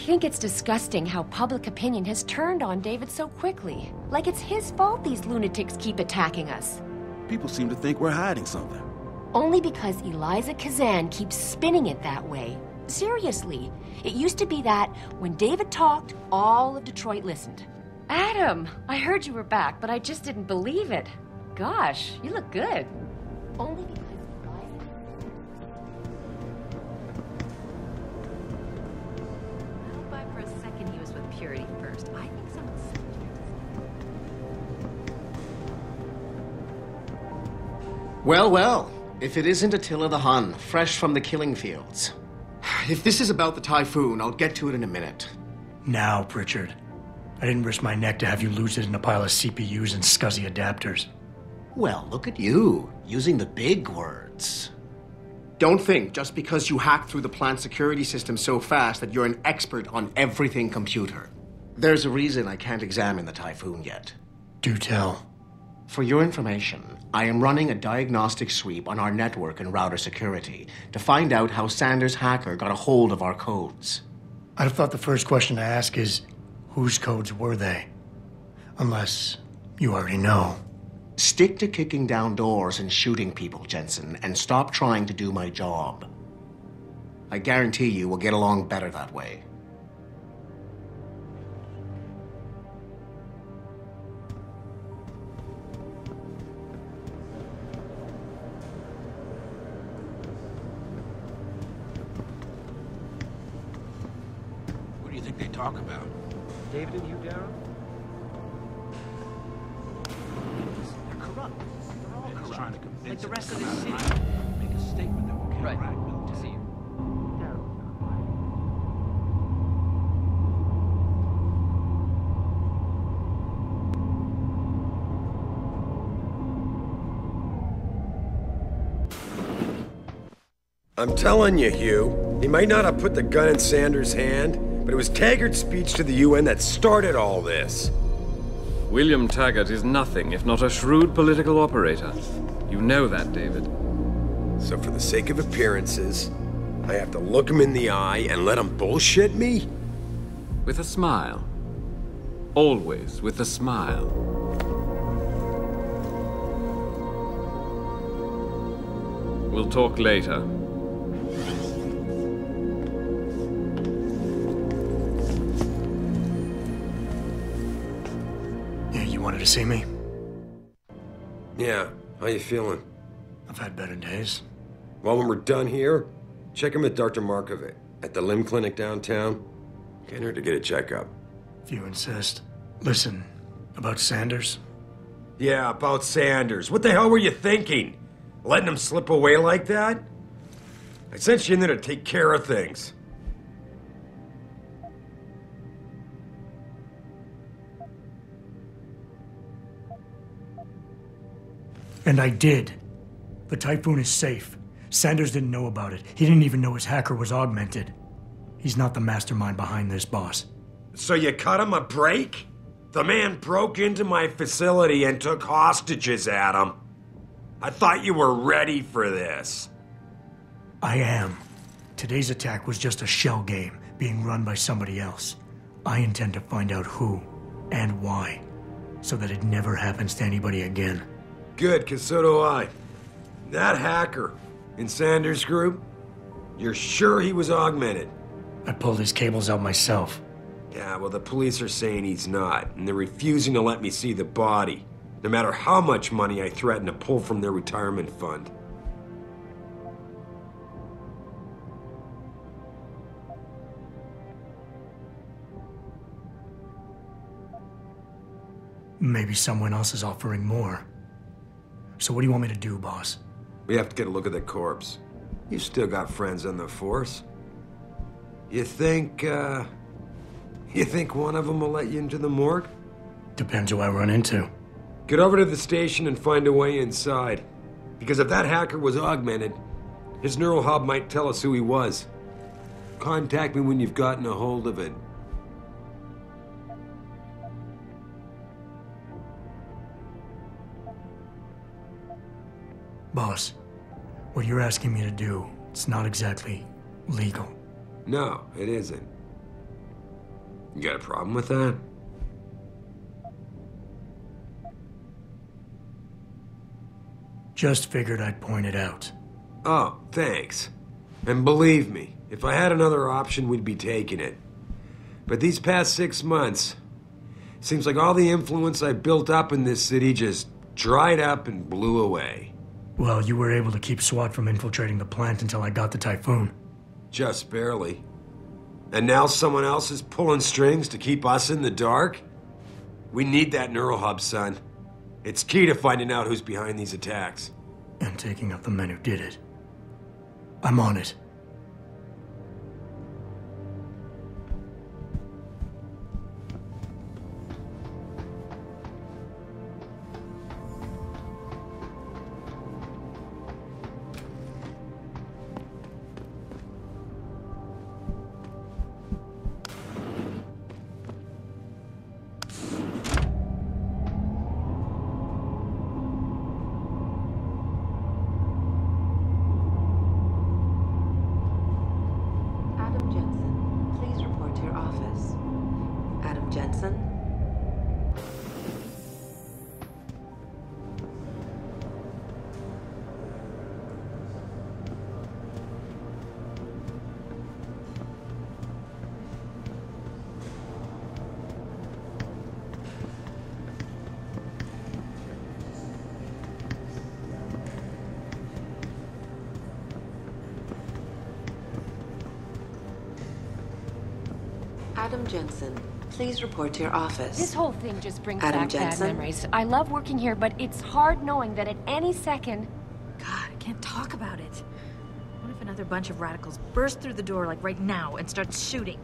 think it's disgusting how public opinion has turned on David so quickly. Like it's his fault these lunatics keep attacking us. People seem to think we're hiding something. Only because Eliza Kazan keeps spinning it that way. Seriously, it used to be that when David talked, all of Detroit listened. Adam, I heard you were back, but I just didn't believe it. Gosh, you look good. Only because Eliza... I hope I for a second he was with Purity first. I think someone's... Well, well. If it isn't Attila the Hun, fresh from the killing fields. If this is about the typhoon, I'll get to it in a minute. Now, Pritchard. I didn't risk my neck to have you lose it in a pile of CPUs and scuzzy adapters. Well, look at you, using the big words. Don't think just because you hacked through the plant security system so fast that you're an expert on everything computer. There's a reason I can't examine the typhoon yet. Do tell. For your information, I am running a diagnostic sweep on our network and router security to find out how Sanders' hacker got a hold of our codes. I'd have thought the first question to ask is, whose codes were they? Unless you already know. Stick to kicking down doors and shooting people, Jensen, and stop trying to do my job. I guarantee you we'll get along better that way. What do you think they talk about? David and you, Darrow? They're corrupt. They're all corrupt. Trying to convince Like the rest of them this to come city. out and make a statement that will counteract Right. military. To see you. I'm telling you, Hugh, he might not have put the gun in Sanders' hand, but it was Taggart's speech to the UN that started all this. William Taggart is nothing if not a shrewd political operator. You know that, David. So for the sake of appearances, I have to look him in the eye and let him bullshit me? With a smile. Always with a smile. We'll talk later. You wanted to see me? Yeah, how you feeling? I've had better days. Well, when we're done here, check him at Dr. Markovic at the limb clinic downtown. Can't hurt to get a checkup. If you insist. Listen, about Sanders? Yeah, about Sanders. What the hell were you thinking? Letting him slip away like that? I sent you in there to take care of things. And I did. The typhoon is safe. Sanders didn't know about it. He didn't even know his hacker was augmented. He's not the mastermind behind this, boss. So you cut him a break? The man broke into my facility and took hostages, Adam. I thought you were ready for this. I am. Today's attack was just a shell game being run by somebody else. I intend to find out who and why, so that it never happens to anybody again. Good, 'cause so do I. That hacker in Sanders' group, you're sure he was augmented? I pulled his cables out myself. Yeah, well, the police are saying he's not, and they're refusing to let me see the body, no matter how much money I threaten to pull from their retirement fund. Maybe someone else is offering more. So what do you want me to do, boss? We have to get a look at the corpse. You still got friends on the force. You think one of them will let you into the morgue? Depends who I run into. Get over to the station and find a way inside. Because if that hacker was augmented, his neural hub might tell us who he was. Contact me when you've gotten a hold of it. Boss, what you're asking me to do, it's not exactly legal. No, it isn't. You got a problem with that? Just figured I'd point it out. Oh, thanks. And believe me, if I had another option, we'd be taking it. But these past 6 months, seems like all the influence I built up in this city just dried up and blew away. Well, you were able to keep SWAT from infiltrating the plant until I got the typhoon. Just barely. And now someone else is pulling strings to keep us in the dark? We need that neural hub, son. It's key to finding out who's behind these attacks. And taking out the men who did it. I'm on it. Adam Jensen, please report to your office. This whole thing just brings Adam back Jensen? bad memories. I love working here, but it's hard knowing that at any second... God, I can't talk about it. What if another bunch of radicals burst through the door like right now and start shooting?